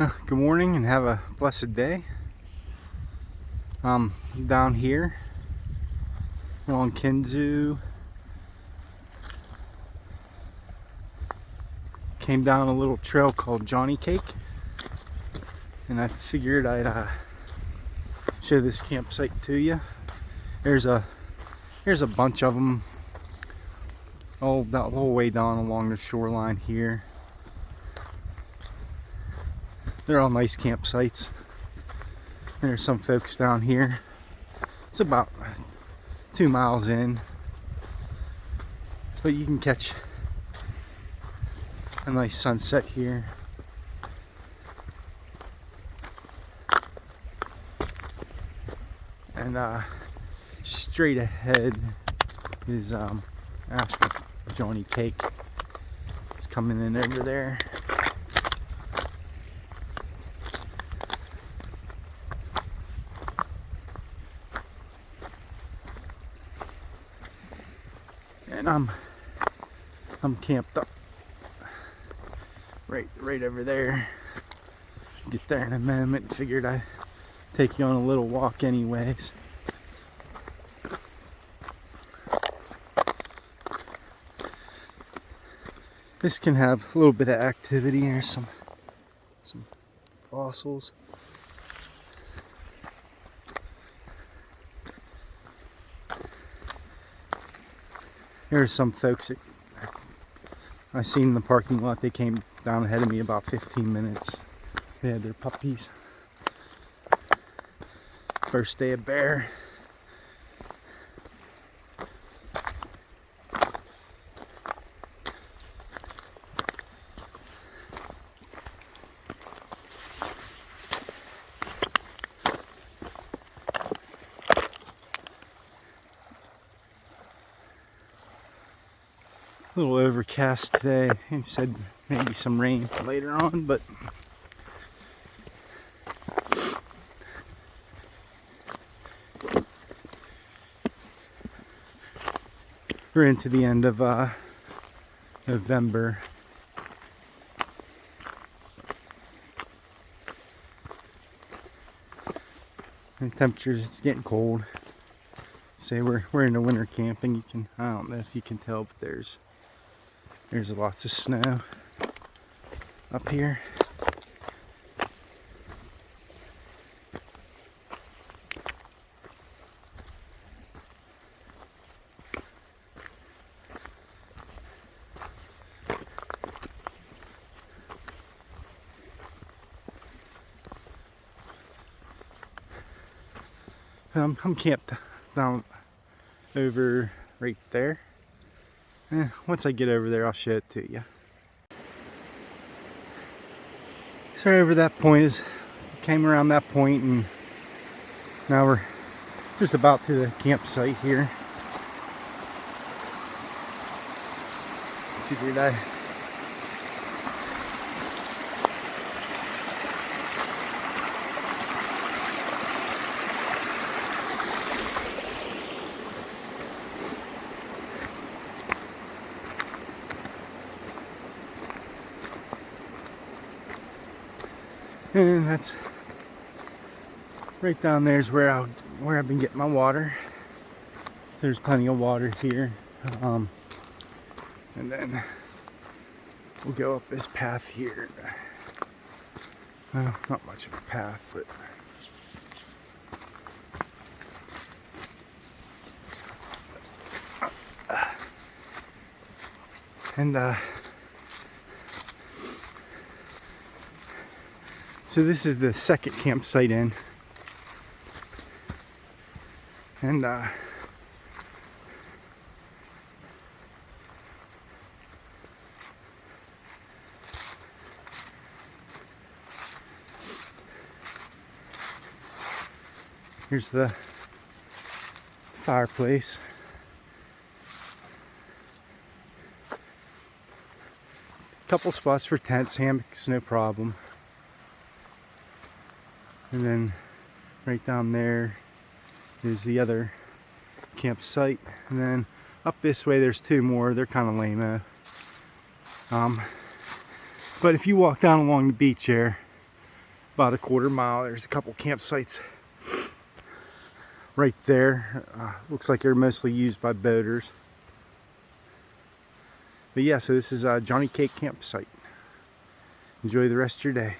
Good morning and have a blessed day. Down here on Kinzu. Came down a little trail called Jhonny Cake, and I figured I'd show this campsite to you. There's a bunch of them all the whole way down along the shoreline here. They're all nice campsites. There's some folks down here. It's about 2 miles in, but you can catch a nice sunset here. And straight ahead is Jhonny Cake. It's coming in over there. And I'm camped up right over there. Get there in a moment. Figured I'd take you on a little walk anyways. This can have a little bit of activity. There's some fossils. There's some folks that I seen in the parking lot. They came down ahead of me about 15 minutes. They had their puppies. First day of bear. A little overcast today. He said maybe some rain later on, but we're into the end of November. And temperatures, it's getting cold. Say we're in the winter camping. You can, I don't know if you can tell, but there's lots of snow up here. I'm camped down over right there. Once I get over there, I'll show it to you. So over that point is, came around that point, and now we're just about to the campsite here. Figured I and that's right down there is where I've been getting my water. There's plenty of water here, and then we'll go up this path here. Well, not much of a path, but so this is the second campsite in, and here's the fireplace. Couple spots for tents, hammocks, no problem. And then right down there is the other campsite. And then up this way there's two more. They're kind of lame-o. But if you walk down along the beach there, about a quarter-mile. There's a couple campsites right there. Looks like they're mostly used by boaters. But yeah, so this is Jhonny Cake campsite. Enjoy the rest of your day.